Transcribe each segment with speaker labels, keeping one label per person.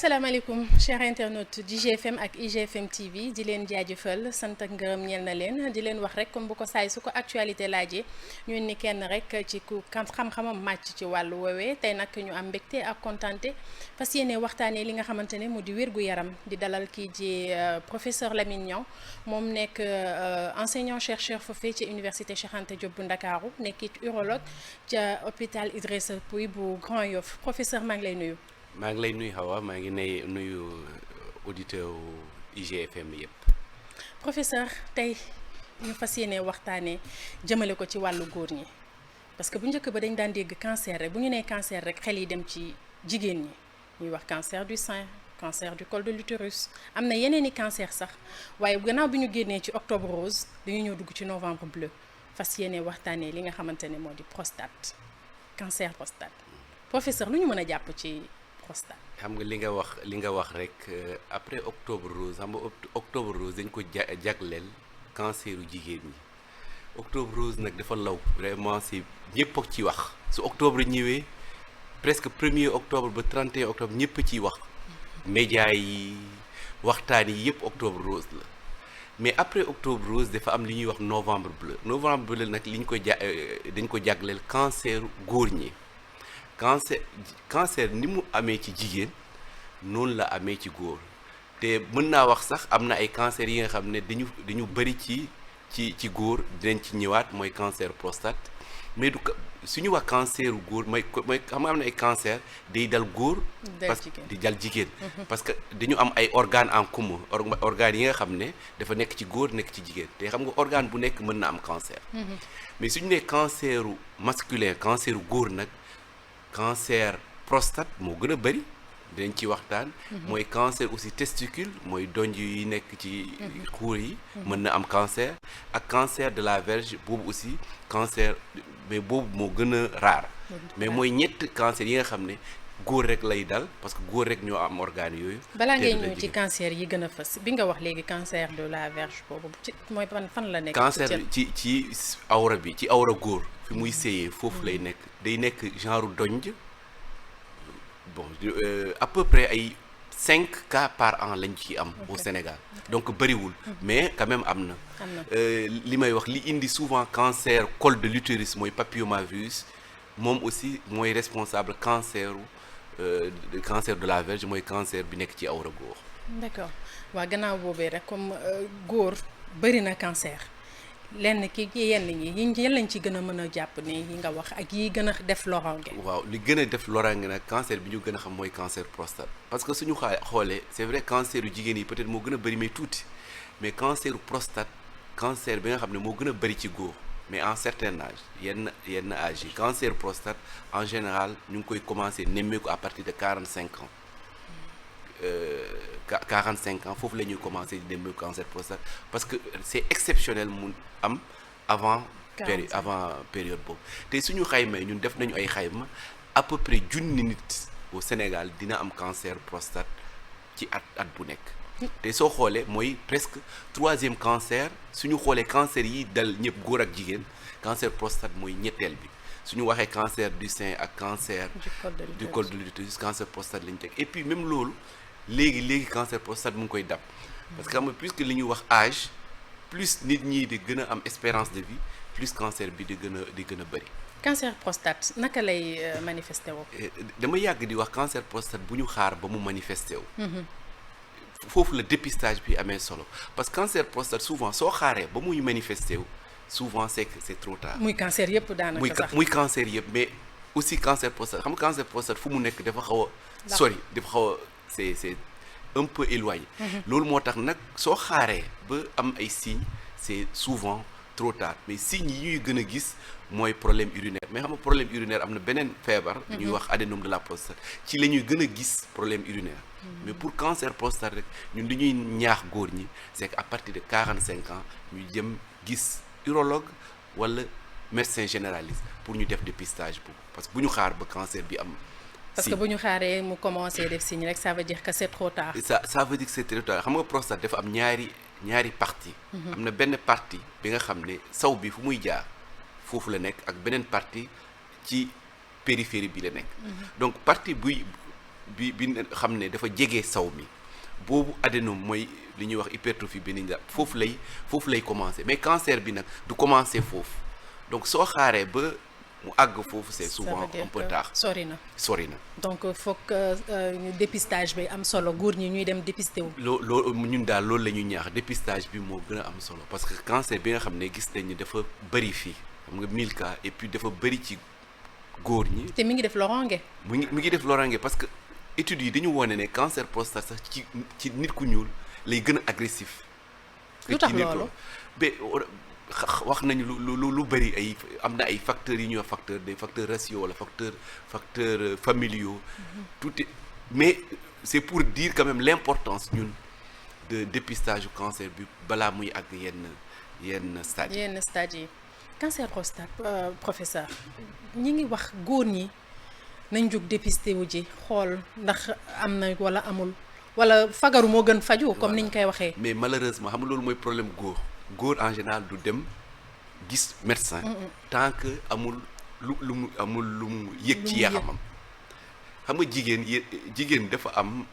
Speaker 1: asalaamaaleykum chers internautes d'IGFM ak IGFM TV di leen jaajëfal sant ak ngërëm ñeel na leen di leen wax rek comme bu ko saay su ko actualité laajee ñu ni kenn rek ci ku xam-xamam màcc ci wàllu woowee tey nag ñu am mbégte ak kontante fas yéene waxtaanee li nga xamante ne mu di wér-gu-yaram di dalal kii di professeur Lamine Niang moom nekk enseignant chercheur foofee ci université Cheikh Anta Diop bu Ndakaaru nekk urologue ca hôpital Idrissa Pouye bu Grand Yoff professeur maa ngi lay nuyu.
Speaker 2: maa ngi lay nuyu Hawa maa ngi nuyu auditeur IGFM yëpp.
Speaker 1: professeur tey ñu fas yéene waxtaanee jëmale ko ci wàllu góor ñi parce que bu njëkk ba dañ daan dégg cancer rek bu ñu nee cancer rek xel yi dem ci jigéen ñi ñuy wax cancer du sein cancer du col de l'utérus am na yeneen i cancer sax waaye gannaaw bi ñu génnee ci octobre rose dañu ñëw dugg ci novembre bleu fas yéene waxtaanee li nga xamante ne moo di prostate cancer prostate professeur lu ñu mën a jàpp ci.
Speaker 2: xam nga li nga wax rek après octobre rose xam nga octobre rose dañ ko jagleel canceru jigéen ñi octobre rose nag dafa law vraiment c'est ñëpp a ci wax su octobre ñëwee presque 1er octobre ba 31 octobre ñëpp a ciy wax médias yi waxtaan yi yëpp octobre rose la mais après octobre rose dafa am li ñuy wax novembre bleu nag li ñu ko dañ ko jagleel canceru góor ñi. cancer ni mu amee ci jigéen noonu la amee ci góor te mën naa wax sax am na ay cancer yi nga xam ne dañu bëri ci góor dinañ ci ñëwaat mooy cancer prostate mais suñu wax canceru góor mooy xam nga am na ay cancer day dal góor parce que di dal jigéen parce que dañu am ay organes en commun organes yi nga xam ne dafa nekk ci góor nekk ci jigéen te xam nga organe bu nekk mën na am cancer mais suñu nee canceru masculin canceru góor nag cancer prostate moo gën a bëri dinañ ci waxtaan mooy cancer aussi testicule mooy donj yi nekk ci xuur yi mën na am cancer ak cancer de la verge boobu aussi cancer mais boobu moo gën a rare mais mooy ñett cancer yi nga xam ne góor rek lay dal parce que góor rek ñoo am organes yooyu
Speaker 1: balaa ngay ñëw ci cancer yi gën a fës bi nga wax léegi cancer de la verge boobu ci mooy fan la nekk
Speaker 2: cancer ci awra bi ci awra góor fi muy séyee foofu lay nekk day nekk genre donj bon à peu près ay 5 cas par an lañ ci am au Sénégal donc bëriwul mais quand même am na li may wax li indi souvent cancer col de l'utérus mooy papillomavirus moom aussi mooy responsable cancer de la verge mooy cancer bi nekk ci awra góor.
Speaker 1: d'accord waa gannaaw boobee rek comme góor bëri na cancer lenn yenn ñi yan lañ ci gën a mën a jàpp ne yi nga wax ak yi gën a def loraange.
Speaker 2: waaw li gën a def loraange nag cancer bi ñu gën a xam mooy cancer prostate parce que suñu xoolee c'est vrai cancer yu jigéen yi peut-être moo gën a bëri mais tuuti mais cancer prostate cancer bi nga xam ne moo gën a bëri ci góor mais en certain âge yenn âge yi cancer prostate en général ñu ngi koy commencer nemmeeku à partir de 45 ans 45 ans foofu la ñuy commencer di nemmeeku cancer prostate parce que c'est exceptionnel mu am avant période boobu te suñu xayma ñun def nañu ay xayma à peu près junni nit au Sénégal dina am cancer prostate ci at bu nekk te soo xoolee mooy presque 3e cancer suñu xoolee cancer yi dal ñëpp góor ak jigéen cancer prostate mooy ñetteel bi suñu waxee cancer du sein ak cancer du col de l'utérus cancer prostate lañu teg et puis même loolu léegi cancer prostate mu ngi koy dab parce que xam nga puisque li ñuy wax âge plus nit ñi di gën a am espérance de vie plus cancer bi di gën a bëri.
Speaker 1: cancer prostate naka lay manifesté wu.
Speaker 2: dama yàgg di wax cancer prostate bu ñu xaar ba mu manifesté wu. foofu la dépistage bi amee solo parce que cancer prostate souvent soo xaaree ba muy manifesté wu souvent c'est trop tard.
Speaker 1: muy cancer yëpp daanaka sax
Speaker 2: muy cancer yëpp mais aussi cancer prostate xam nga cancer prostate fu mu nekk dafa xaw a sori dafa xaw a c'est un peu éloigné. loolu moo tax nag soo xaaree ba am ay signes c'est souvent trop tard mais signes yi ñuy gën a gis mooy problème urinaire mais xam nga problème urinaire am na beneen feebar. ñuy wax adénome de la prostate ci la ñuy gën a gis problème urinaire. mais pour cancer prostate rek ñun li ñuy ñaax góor ñi c'est que à partir de 45 ans ñu jëm gis urologue wala médecin généraliste pour ñu def dépistage boobu parce que bu ñu xaar ba cancer bi am.
Speaker 1: parce que bu ñu xaaree mu commencé def signe rek ça veut dire que c'est trop tard.
Speaker 2: ça veut dire que c'est trop tard xam nga prostate dafa am ñaari partie am na benn partie bi nga xam ne saw bi fu muy jaar foofu la nekk ak beneen partie ci périphérie bi la nekk. donc partie bi xam ne dafa jege saw mi boobu adénome mooy li ñuy wax hypertrophie bénigne foofu lay commencer mais cancer bi nag du commencer foofu donc soo xaaree ba mu àgg foofu c'est souvent un peu tard.
Speaker 1: sori na donc foog dépistage bi am solo góor ñi ñuy dem dépister wu.
Speaker 2: loo ñun daal loolu la ñuy ñaax dépistage bi moo gën a am solo parce que cancer bi nga xam ne gis nañ ni dafa bëri fii xam nga 1000 cas et puis dafa bëri ci góor ñi.
Speaker 1: te mi ngi def loraange.
Speaker 2: mi ngi def loraange parce que études yi dañu wone ne cancer prostate sax ci nit ku ñuul lay gën a agressif.
Speaker 1: lu tax loolu
Speaker 2: wax nañu lu bëri ay am na ay facteurs yi ñuy wax facteurs raciaux wala facteurs familiaux. tout est mais c'est pour dire quand même l'importance ñun de dépistage du cancer bi balaa muy ak yenn stades yi.
Speaker 1: cancer prostate professeur ñi ngi wax góor ñi nañ jóg dépister wu ji xool ndax am na wala amul wala fagaru moo gën faju comme niñ koy waxee.
Speaker 2: mais malheureusement xam nga loolu mooy problème góor en général du dem gis médecin tant que amul lu mu yëg ci yaramam. xam nga jigéen dafa am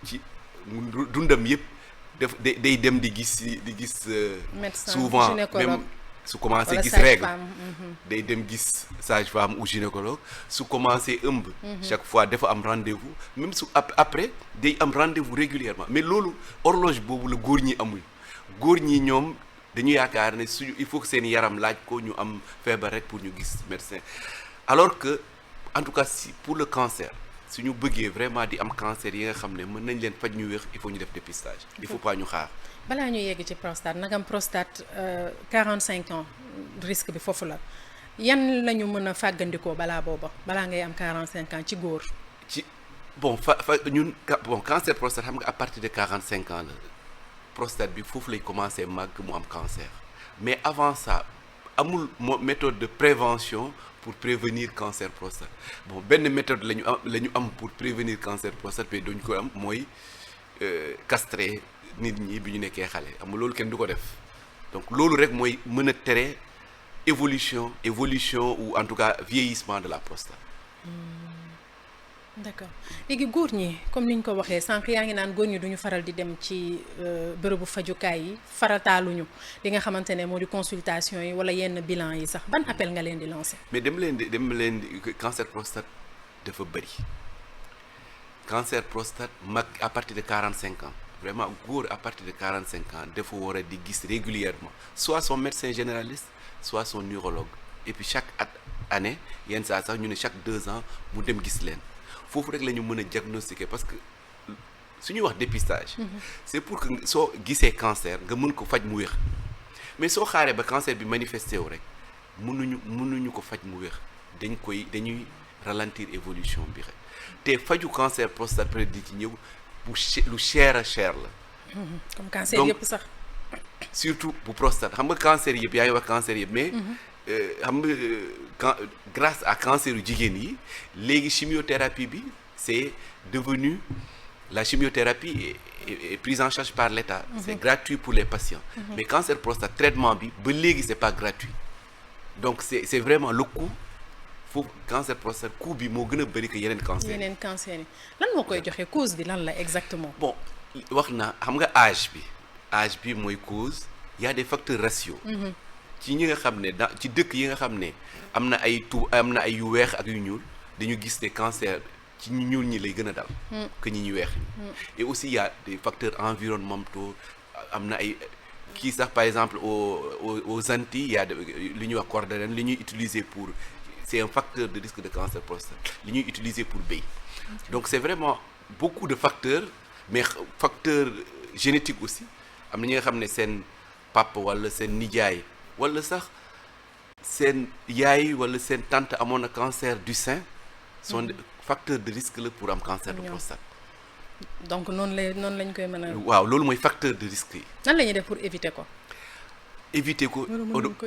Speaker 2: ci dundam yëpp day dem di gis
Speaker 1: médecin
Speaker 2: souvent même su commencé gis règle day dem gis sage-femme ou gynécologue su commencé ëmb chaque fois dafa am rendez-vous même su après day am rendez-vous régulièrement mais loolu horloge boobu la góor ñi amul góor ñi ñoom dañu yaakaar ne suñu il faut que seen yaram laaj ko ñu am feebar rek pour ñu gis médecin alors que en tout cas si pour le cancer suñu bëggee vraiment di am cancer yi nga xam ne mën nañ leen faj ñu wér il faut ñu def dépistage il faut pas ñu xaar.
Speaker 1: balaa ñu yegg ci prostate nagam prostate 45 ans risque bi foofu la yan la ñu mën a fàggandikoo balaa ngay am 45 ans ci góor.
Speaker 2: ci cancer prostate xam nga à partir de 45 ans la prostate bi foofu lay commencer màgg mu am cancer mais avant ça amul méthode de prévention pour prévenir cancer prostate benn méthode la ñu am pour prévenir cancer prostate mais duñ ko am mooy castrer nit ñi bi ñu nekkee xale am loolu kenn du ko def donc loolu rek mooy mën a tere évolution ou en tout cas vieillissement de la prostate.
Speaker 1: D'accord léegi góor ñi comme ni ñu ko waxee sànq yaa ngi naan góor ñi duñu faral di dem ci bërëbu fajukaay yi farataaluñu li nga xamante ne moo di consultation yi wala yenn bilan yi sax ban appel nga leen di lancer.
Speaker 2: mais dem leen di cancer prostate dafa bëri cancer prostate mag à partir de 45 ans vraiment góor à partir de 45 ans dafa war a di gis régulièrement soit son médecin généraliste soit son neurologue et puis chaque année yenn saa sax ñu ne chaque 2 ans mu dem gis leen. foofu rek la ñu mën a diagnostiquer parce que su ñuy wax dépistage c'est pour que soo gisee cancer nga mën ko faj mu wér mais soo xaaree ba cancer bi manifesté wu rek mënuñu ko faj mu wér dañuy ralentir évolution bi rek te faju cancer prostate peut-être di ci ñëw lu cher la
Speaker 1: comme cancer yëpp sax
Speaker 2: surtout bu prostate xam nga cancer yëpp yaa ngi wax cancer yëpp mais xam nga grâce à cancer yu jigéen yi léegi chimiothérapie bi c'est devenu la chimiothérapie est prise en charge par l'État. C'est gratuit pour les patients. Mais cancer prostate traitement bi ba léegi c'est pas gratuit donc c'est vraiment le coût foofu cancer prostate coût bi moo gën a bëri que yeneen cancer
Speaker 1: yi lan moo koy joxe cause bi lan la exactement.
Speaker 2: bon wax na xam nga âge bi mooy cause il y a des facteurs raciaux. ci ñi nga xam ne ci dëkk yi nga xam ne am na ay yu weex ak yu ñuul dañu gis ne cancer ci ñu ñuul ñi lay gën a dal que ñi ñu weex et aussi il y a des facteurs environnementaux am na ay kii sax par exemple aux Antilles il y a li ñuy wax cordérène li ñuy utiliser pour c'est un facteur de risque de cancer prostate li ñuy utiliser pour béy donc c'est vraiment beaucoup de facteurs mais facteurs génétiques aussi am na ñi nga xam ne seen papa wala seen nijaay wala sax seen yaay wala seen tante amoon na cancer du sein sont facteur de risque la pour am cancer de prostate.
Speaker 1: donc noonu lañ koy mën a.
Speaker 2: waaw loolu mooy facteur de risque yi.
Speaker 1: nan la ñuy def pour éviter ko.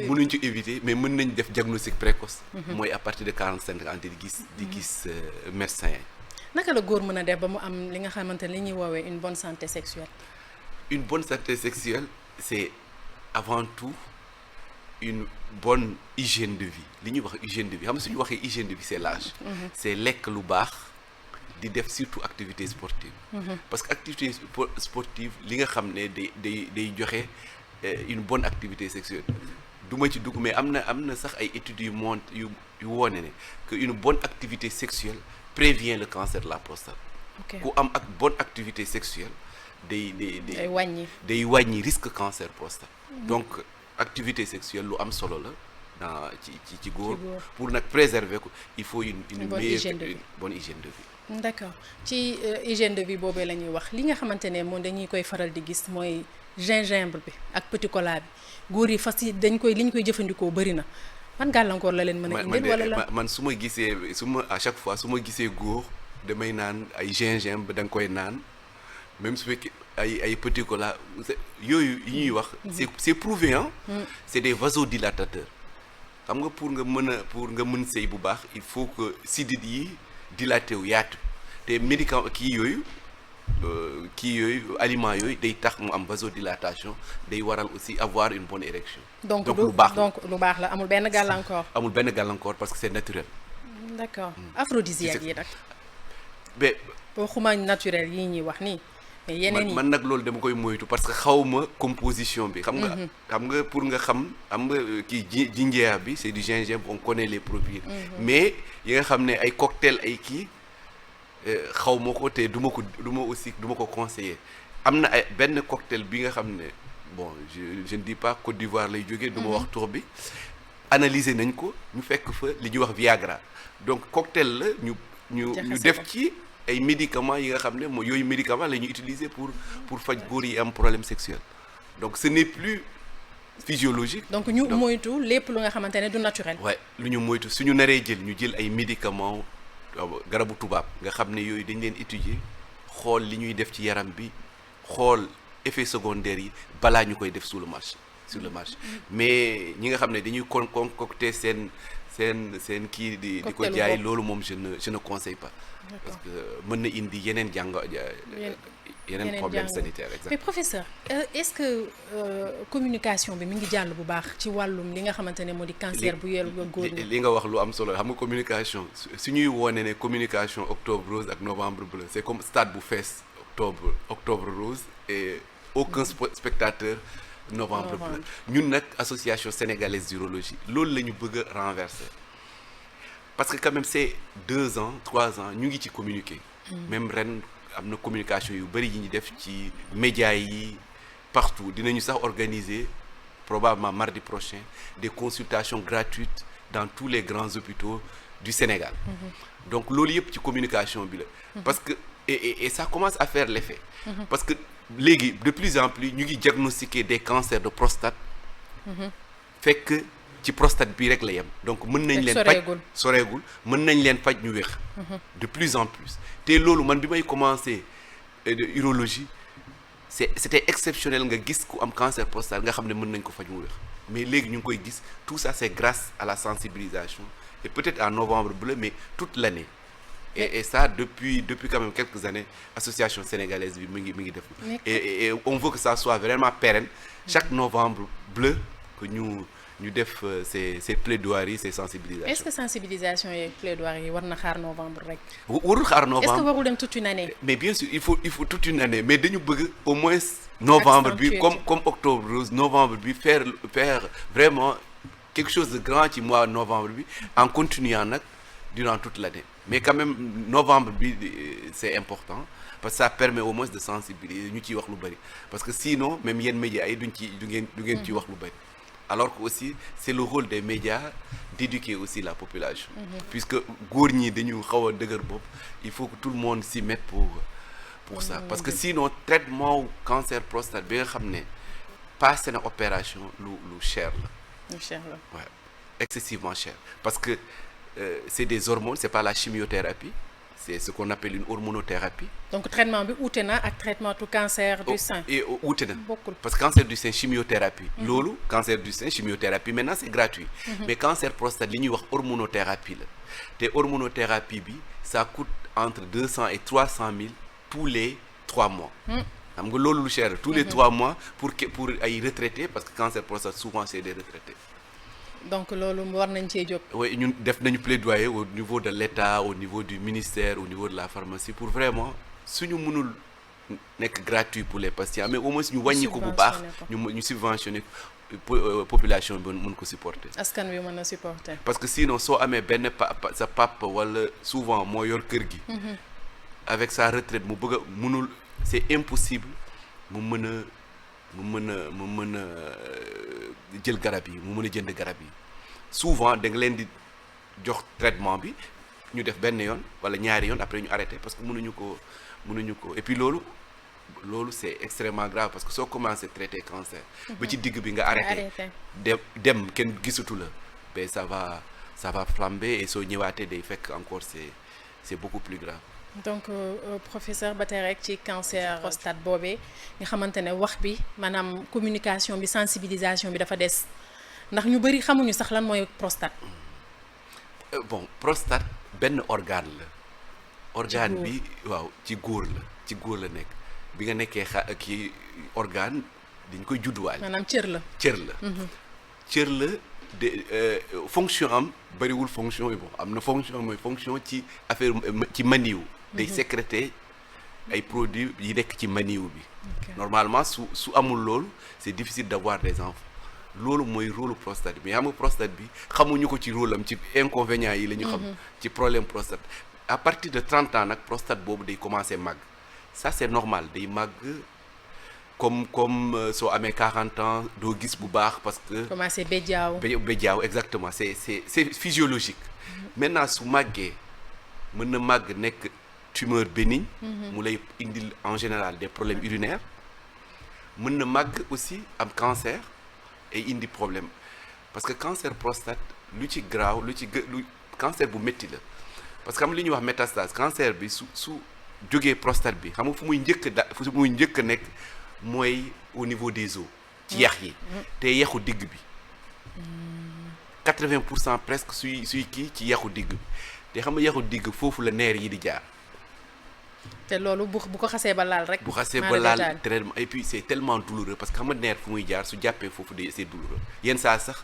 Speaker 2: mënuñ ci éviter mais mën nañ def diagnostic précoce. mooy à partir de 45 ans di gis médecin yi.
Speaker 1: naka la góor mën a def ba mu am li nga xamante ne li ñuy woowee une bonne santé sexuelle.
Speaker 2: une bonne santé sexuelle c'est avant tout une bonne hygiène de vie li ñuy wax hygiène de vie xam nga suñu waxee hygiène de vie c'est l'âge c'est lekk lu baax di def surtout activité sportive. Parce que activité sportive li nga xam ne day joxe une bonne activité sexuelle du ma ci dugg mais am na sax ay études yu wone ne que une bonne activité sexuelle prévient le cancer de la prostate. ku am ak bonne activité sexuelle day wàññi risque cancer prostate. Donc activité sexuelle lu am solo la dans ci góor pour nag préserver ko il faut une bonne hygiène de vie.
Speaker 1: D'accord ci hygiène de vie boobee la ñuy wax li nga xamante ne moom dañuy koy faral di gis mooy gingembre bi ak petit cola bi góor yi fas yi li ñu koy jëfandikoo bëri na man gàllankoor la leen mën a indil wala la
Speaker 2: man su ma à chaque fois su ma gisee góor damay naan ay gingembre da nga koy naan même su fekkee ay petit cola yooyu yi ñuy wax c'est prouvé hein. C'est des vasodilatateurs xam nga pour nga mën sëy bu baax il faut que sidit yi dilaté wu yaatu te médicament kii yooyu aliments yooyu day tax mu am vasodilatation day waral aussi avoir une bonne érection. donc lu
Speaker 1: baax la amul benn
Speaker 2: gàllankoor parce que c'est naturel.
Speaker 1: D'accord aphrodisiaque yi nag.
Speaker 2: mais
Speaker 1: waxuma naturel yi ñuy wax nii. mais yeneen yi
Speaker 2: man nag loolu dama koy moytu parce que xawma composition bi. xam nga pour nga xam kii gingembre bi c'est du gingembre on connaît les produits. mais yi nga xam ne ay cocktail ay kii xaw ma ko te du ma ko conseiller. am na ay benn cocktail bi nga xam ne bon je ne dis pas Côte d'Ivoire lay jógee. du ma wax tur bi. analyser nañ ko ñu fekk fa li ñuy wax Viagra donc cocktail la ñu def ci ay médicaments yi nga xam ne mooy yooyu médicaments la ñuy utiliser pour faj góor yi am problème sexuel donc ce n'est plus physiologique.
Speaker 1: donc ñu moytu lépp lu nga xamante ne du naturel.
Speaker 2: waaye lu ñu moytu suñu naree ñu jël ay médicaments garabu tubaab nga xam ne yooyu dañ leen étudier xool li ñuy def ci yaram bi xool effets secondaires yi balaa ñu koy def sur le marché mais ñi nga xam ne dañuy concocter seen kii di ko jaay loolu moom je ne conseille pas. Parce que mën na indi yeneen yeneen problème sanitaire.
Speaker 1: Mais professeur est-ce que communication bi mi ngi jàll bu baax ci wàllum li nga xamante ne moo di cancer bu yelu góor ñi
Speaker 2: li nga wax lu am solo xam nga communication su ñuy wone ne communication octobre rose ak novembre bleu c'est comme stade bu fees octobre rose et aucun spectateur novembre bleu ñun nag association sénégalaise d'urologie loolu la ñu bëgg a renverser parce que quand même c'est 2 ans 3 ans ñu ngi ci communiquer même ren am na communication yu bari yi ñu def ci médias yi partout dinañu sax organiser probablement mardi prochain des consultations gratuites dans tous les grands hôpitaux du Sénégal. Donc loolu yëpp ci communication bi la parce que et ça commence à faire l'effet parce que léegi de plus en plus ñu ngi diagnostiquer des cancers de prostate fekk ci prostate bi rek la yem donc mën nañ leen faj soreegul mën nañ leen faj ñu wér de plus en plus te loolu man bi may commencer urologie c'était exceptionnel nga gis ku am cancer prostate nga xam ne mën nañ ko faj mu wér mais léegi ñu ngi koy gis tout ça c'est grâce à la sensibilisation et peut-être en novembre bleu mais toute l'année et ça depuis quand même quelques années association sénégalaise bi mi ngi def et on veut que ça soit vraiment pérenne chaque novembre bleu que ñu def ces plaidoiries ces sensibilisations.
Speaker 1: Est-ce que sensibilisation et plaidoiries yi war na xaar novembre rek.
Speaker 2: warul xaar novembre
Speaker 1: est-ce que warul dem toute une année.
Speaker 2: mais bien sûr il faut toute une année mais dañu bëgg au moins novembre bi comme octobre rose novembre bi faire vraiment quelque chose de grand ci mois novembre bi en continuant nag durant toute l'année mais quand même novembre bi c'est important parce que ça permet au moins de sensibiliser ñu ciy wax lu bari parce que sinon même yenn médias yi du ngeen ciy wax lu bari. Alors que aussi c'est le rôle des médias d'éduquer aussi la population puisque góor ñi dañu xaw a dëgër bopp il faut que tout le monde s'y mette pour ça parce que sinon traitement cancer prostate bi nga xam ne passé na opération lu cher la ouais excessivement cher parce que c'est des hormones c'est pas la chimiothérapie c'est ce qu'on appelle une hormonothérapie. Donc
Speaker 1: traitement bi uute na ak traitement du cancer du sein.
Speaker 2: et uute na parce que cancer du sein chimiothérapie. loolu cancer du sein chimiothérapie maintenant c'est gratuit. mais cancer prostate li ñuy wax hormonothérapie la te hormonothérapie bi ça coûte entre 200 et 300 000 tous les 3 mois. xam nga loolu lu cher tous les 3 mois pour ay retraités parce que cancer prostate souvent c'est des retraités.
Speaker 1: donc loolu war nañ cee jóg.
Speaker 2: oui ñun def nañu plaidoyer au niveau de l'État au niveau du ministère au niveau de la pharmacie pour vraiment suñu mënul nekk gratuit pour les patients mais au moins ñu wàññi ko bu baax ñu subventionné population bi mën ko supporter.
Speaker 1: askan wi mën a supporter.
Speaker 2: parce que sinon soo amee benn sa papa wala souvent moo yor kër gi. avec sa retraite mu bëgg a mënul c'est impossible mu mën a jël garab yi mu mën a jënd garab yi souvent da nga leen di jox traitement bi ñu def benn yoon wala ñaari yoon après ñu arrêté parce que mënuñu ko et puis loolu c'est extrêmement grave parce que soo commencé traiter cancer. ba ci digg bi nga arrêté. dem kenn gisatu la mais ça va flamber et soo ñëwaatee day fekk encore c'est beaucoup plus grave.
Speaker 1: donc professeur ba tey rek ci cancer prostate boobee nga xamante ne wax bi maanaam communication bi sensibilisation bi dafa des ndax ñu bari xamuñu sax lan mooy prostate.
Speaker 2: bon prostate benn organe la. organe bi waaw ci góor la nekk bi nga nekkee kii organe dañ koy judduwaale. maanaam cër la. cër la de fonction am bariwul fonction yi bon am na fonction ci affaire ci maniw day sécréter ay produits yi nekk ci maniw bi. normalement su amul loolu c'est difficile d'avoir des enfants loolu mooy rôle prostate bi mais xam nga prostate bi xamuñu ko ci rôle am ci inconvénients yi la ñu xam. ci problème prostate à partir de 30 ans nag prostate boobu day commencer màgg ça c'est normal day màgg comme soo amee 40 ans doo gis bu baax parce que.
Speaker 1: commencer béjjaaw
Speaker 2: exactement c'est physiologique. maintenant su màggee mën na màgg nekk tumeur bénigne. mu lay indil en général des problèmes urinaires. mën na màgg aussi am cancer et indi problème parce que cancer prostate lu ci graaw lu cancer bu métti la parce que am li ñuy wax métastase cancer bi su jógee prostate bi xam nga fu muy njëkk a nekk mooy au niveau des os ci yax yi te yaxu digg bi 80% presque suy kii ci yaxu digg bi te xam nga yaxu digg foofu la nerf yi di jaar.
Speaker 1: te loolu bu ko xasee ba laal rek.
Speaker 2: bu xasee ba laal traitement et puis c'est tellement douloureux parce que xam nga nerf fu muy jaar su jàppee foofu c'est douloureux yenn saa sax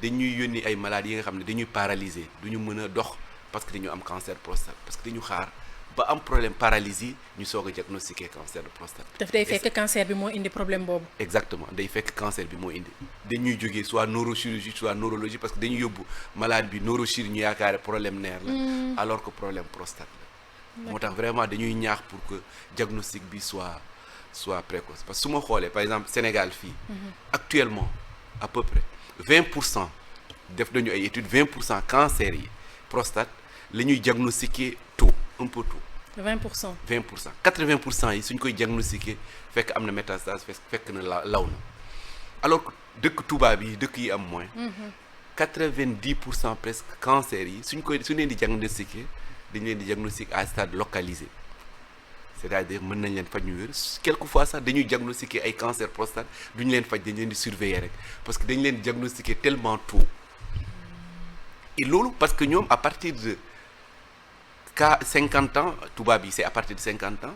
Speaker 2: dañuy yónni ay malades yi nga xam ne dañuy paralysé duñu mën a dox parce que dañu am cancer prostate parce que dañu xaar ba am problème paralysie ñu soog a diagnostiquer cancer de prostate.
Speaker 1: daf day fekk cancer bi moo indi problème boobu.
Speaker 2: exactement day fekk cancer bi moo indi dañuy jógee soit neurochirurgie soit neurologie parce que dañuy yóbbu malade bi neurochirurgie ñu yaakaare problème nerf la. alors que problème prostate la. moo tax vraiment dañuy ñaax pour que diagnostic bi soit précoce parce que su ma xoolee par exemple Sénégal fii. actuellement à peu près 20% def nañu ay études 20% cancer yi prostate la ñuy diagnostiquer tôt un peu tôt.
Speaker 1: 20%.
Speaker 2: 80% yi suñ koy diagnostiquer fekk am na métastase fekk na law na alors que dëkk tubaab yi dëkk yi am moins. 90% presque cancer yi suñ leen di diagnostiquer dañ leen di diagnostic à stade localisé c'est-à-dire mën nañ leen faj ñu wér quelquefois sax dañuy diagnostiquer ay cancer prostate duñu leen faj dañ leen di surveiller rek parce que dañ leen diagnostiquer tellement tôt et loolu parce que ñoom à partir de 50 ans tubaab yi c'est à partir de 50 ans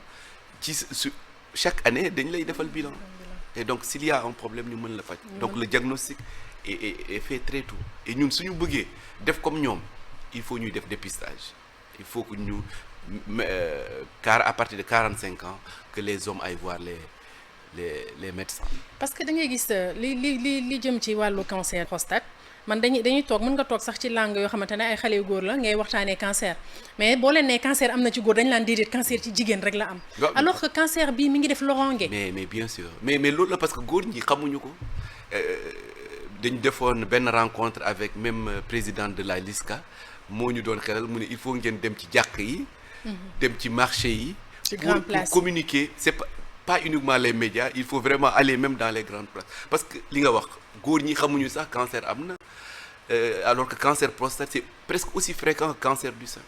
Speaker 2: chaque année dañ lay defal bilan et donc s'il y a un problème ñu mën la faj donc le diagnostic est fait très tôt et ñun suñu bëggee def comme ñoom il faut ñuy def dépistage il faut que ñu car à partir de 45 ans que les hommes aillent voir les médecins. parce
Speaker 1: que da ngay gis li jëm ci wàllu cancer prostate man dañuy toog mën nga toog sax ci langue yoo xamante ne ay xale yu góor la ngay waxtaanee cancer mais boo leen nee cancer am na ci góor dañ laan déedéet cancer ci jigéen rek la am. alors que cancer bi mi ngi def loraange. mais
Speaker 2: bien sûr mais loolu la parce que góor ñi xamuñu ko dañu defoon benn rencontre avec même président de la LISCA. moo ñu doon xelal mu ne il faut ngeen dem ci jàkk yi. dem ci marché yi. pour communiquer c'est pas uniquement les médias il faut vraiment aller même dans les grandes places parce que li nga wax góor ñi xamuñu sax cancer am na alors que cancer prostate c'est presque aussi fréquent que cancer du sein.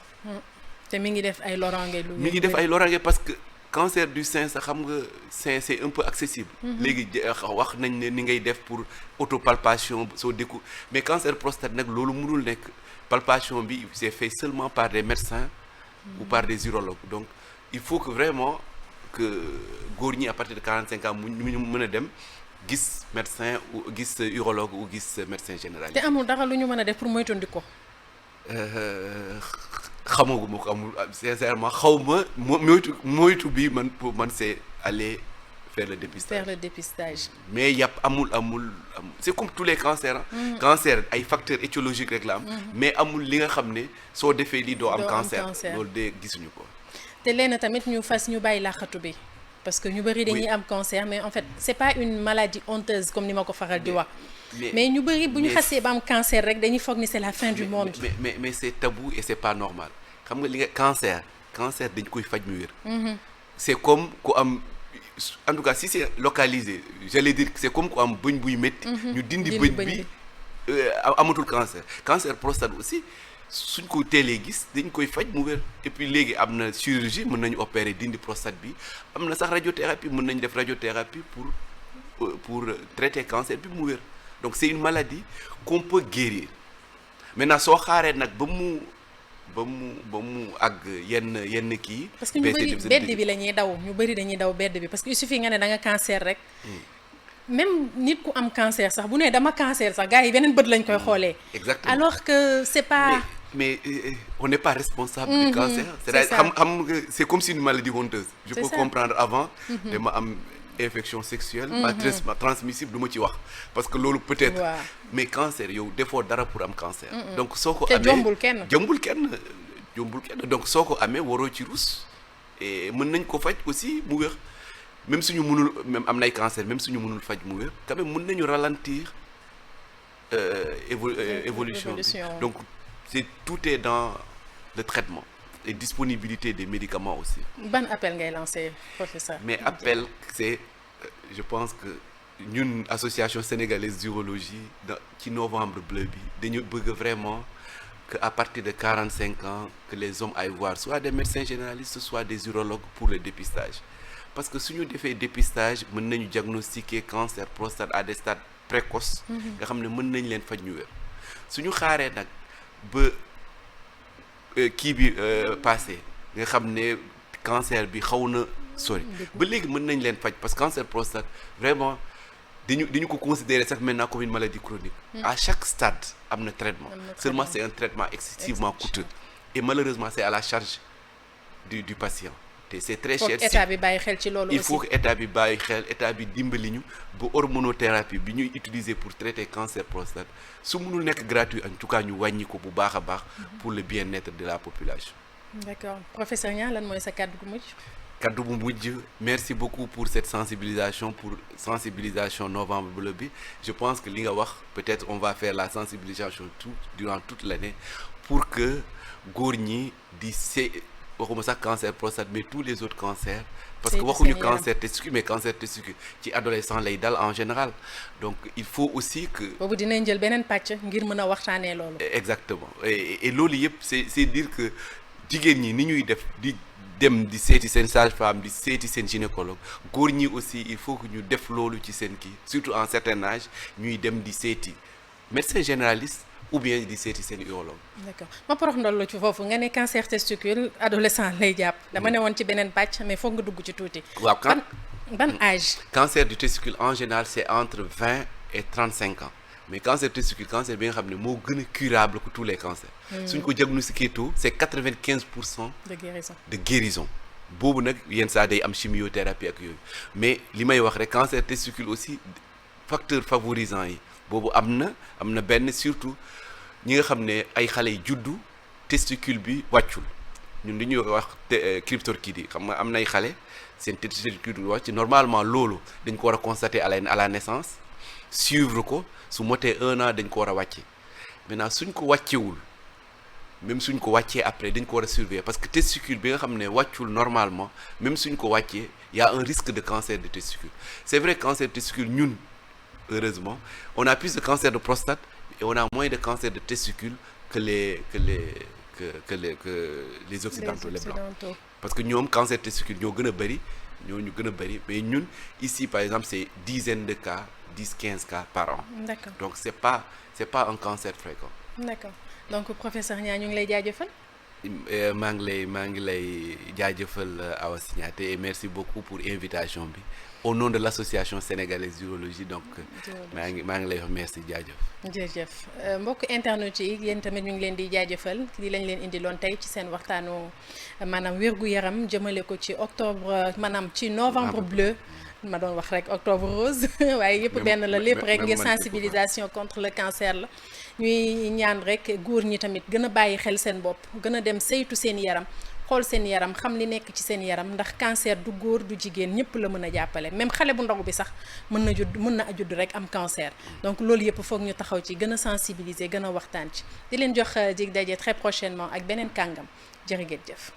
Speaker 1: te mi ngi def ay loraange.
Speaker 2: mi ngi def ay loraange parce que cancer du sein sax xam nga sein c'est un peu accessible. léegi wax nañ ne ni ngay def pour autopalpation soo décou mais cancer prostate nag loolu mënul nekk. palpation bi c'est fait seulement par des médecins ou par des urologues donc il faut que vraiment que góor ñi à partir de 45 ans mu mën a dem gis médecin ou gis urologue ou gis médecin généraliste.
Speaker 1: te amul dara lu ñu mën a def pour moytundi ko.
Speaker 2: xamaguma ko amul sincèrement xaw ma moytu bi man pour man c'est aller faire le dépistage. Mais yàpp amul c'est comme tous les cancers ah. Cancer ay facteurs étiologiques rek la am. Mais amul li nga xam ne soo defee lii doo am cancer loolu de gisuñu ko.
Speaker 1: te leen tamit ñu bàyyi làqatu bi. parce que ñu bëri dañuy am cancer mais en fait c'est pas une maladie honteuse comme ni ma ko faral di wax. mais ñu bëri bu ñu xasee ba am cancer rek dañuy foog ni c'est la fin du monde.
Speaker 2: mais c'est tabou et c'est pas normal xam nga li nga cancer dañ koy faj mu wér. c'est comme ku am en tout cas si c'est localisé j'allais dire que c'est comme ku am bëñ buy métti. ñu dindi bëñ bi amatul cancer prostate aussi. suñ ko teelee gis dañ koy faj mu wér et puis léegi am na chirurgie mën nañu opérer dindi prostate bi am na sax radiothérapie mën nañu def radiothérapie pour traiter cancer bi mu wér donc c'est une maladie qu'on peut guérir maintenant soo xaaree nag ba mu àgg yenn kii.
Speaker 1: parce que ñu bëri bedd bi la ñuy daw ñu bëri dañuy daw bedd bi parce que il suffit nga ne da nga cancer rek. même nit ku am cancer sax bu nee dama cancer sax gars yi beneen bët lañ koy xoolee.
Speaker 2: exactement
Speaker 1: alors que c'est pas.
Speaker 2: mais on n'est pas responsable du cancer. C'est-à-dire c'est comme si une maladie honteuse. Je peux comprendre avant. dama am infection sexuelle. transmissible du ma ci wax. parce que loolu peut-être. mais cancer yow defoo dara pour am cancer. donc soo ko amee
Speaker 1: te jombul kenn.
Speaker 2: donc soo ko amee waroo ci rus. et mën nañ ko faj aussi mu wér. même suñu mënul même am nay cancer même suñu mënul faj mu wér quand même mën nañu ralentir évolution bi donc tout est dans le traitement et disponibilité des médicaments aussi.
Speaker 1: ban appel ngay lancer professeur.
Speaker 2: mais appel c'est je pense que ñun association sénégalaise d'urologie ci novembre bleu bi dañu bëgg vraiment que à partir de 45 ans que les hommes aillent voir soit des médecins généralistes soit des urologues pour le dépistage. parce que suñu defee dépistage mën nañu diagnostiquer cancer prostate à des stades précoces. nga xam ne mën nañ leen faj ñu wér. suñu xaaree nag ba kii bi passé nga xam ne cancer bi xaw na sori. ba léegi mën nañ leen faj parce que cancer prostate vraiment dañu ko considérer sax maintenant comme une maladie chronique. à chaque stade am na traitement. Seulement c'est un traitement excessivement coûteux. et malheureusement c'est à la charge du patient. c'est très cher.
Speaker 1: état bi bàyyi xel ci loolu aussi.
Speaker 2: il faut que état bi bàyyi xel état bi dimbali ñu ba hormonothérapie bi ñuy utiliser pour traiter cancer prostate su mënul nekk gratuit en tout cas ñu wàññi ko bu baax a baax. pour le bien-être de la population.
Speaker 1: d'accord professeur Niang lan mooy sa kàddu gu mujj.
Speaker 2: kàddu bu mujj merci beaucoup pour cette sensibilisation novembre bleu bi je pense que li nga wax peut-être on va faire la sensibilisation durant toute l'année pour que góor ñi di waxuma sax cancer prostate mais tous les autres cancers parce que waxuñu cancer testicule mais cancer testicule ci adolescent lay dal en général donc il faut aussi que
Speaker 1: boobu dinañ jël beneen pàcc ngir mën a waxtaanee loolu
Speaker 2: exactement et loolu yëpp c'est dire que jigéen ñi ni ñuy def di dem di seeti seen sage-femme di seeti seen gynécologue góor ñi aussi il faut que ñu def loolu ci seen kii surtout en certain âge ñuy dem di seeti médecin généraliste ou bien di seeti seen urologue.
Speaker 1: d'accord ma porox ndollu ci foofu nga ne cancer testicule adolescent lay jàpp. dama ne woon ci beneen pàcc mais foog nga dugg ci tuuti.
Speaker 2: waaw
Speaker 1: ban âge.
Speaker 2: cancer du testicule en général c'est entre 20 et 35 ans mais cancer testicule cancer bi nga xam ne moo gën a curable que tous les cancers. suñ ko diagnostiqué tôt c'est 95% de guérison. boobu nag yenn saa day am chimiothérapie ak yooyu mais li may wax rek cancer testicule aussi facteur favorisant yi boobu am na benn surtout ñi nga xam ne ay xale yi juddu testicule bi wàccul ñun li ñuy wax cryptorchidie xam nga am nay xale seen testicule bi wàcc normalement loolu dañ ko war a constater à la naissance suivre ko su motee 1 an dañ ko war a wàcce maintenant suñ ko wàccewul même suñ ko wàccee après dañ ko war a surveiller parce que testicule bi nga xam ne wàccul normalement même suñ ko wàccee y a un risque de cancer de testicule c'est vrai cancer de testicule ñun heureusement on a plus de cancer de prostate et on a moins de cancer de testicule que les occidentaux les blancs parce que ñoom cancer de testicule ñoo gën a bëri mais ñun ici par exemple c'est dizaines de cas 10-15 cas par an.
Speaker 1: D'accord.
Speaker 2: Donc c'est pas un cancer fréquent.
Speaker 1: D'accord. Donc professeur Niang ñu ngi lay jaajëfal.
Speaker 2: maa ngi lay jaajëfal Awa Signaté et merci beaucoup pour invitation bi au nom de l'association sénégalaise d'urologie donc maa ngi lay wax merci jaajëf.
Speaker 1: jërëjëf mbokk internet yi yéen tamit ñu ngi leen di jaajëfal di lañ leen indiloon tey ci seen waxtaanu maanaam wér-gu-yaram jëmale ko ci octobre maanaam ci novembre bleu. ma doon wax rek octobre rose waaye yëpp benn la lépp rek ngir sensibilisation contre le cancer la ñuy ñaan rek góor ñi tamit gën a bàyyi xel seen bopp gën a dem saytu seen yaram xool seen yaram xam li nekk ci seen yaram ndax cancer du góor du jigéen ñëpp la mën a jàppale même xale bu ndaw bi sax mën na judd rek am cancer donc loolu yëpp foog ñu taxaw ci gën a sensibiliser gën a waxtaan ci di leen jox dig daje très prochainement ak beneen kàngam jërë ngeen jëf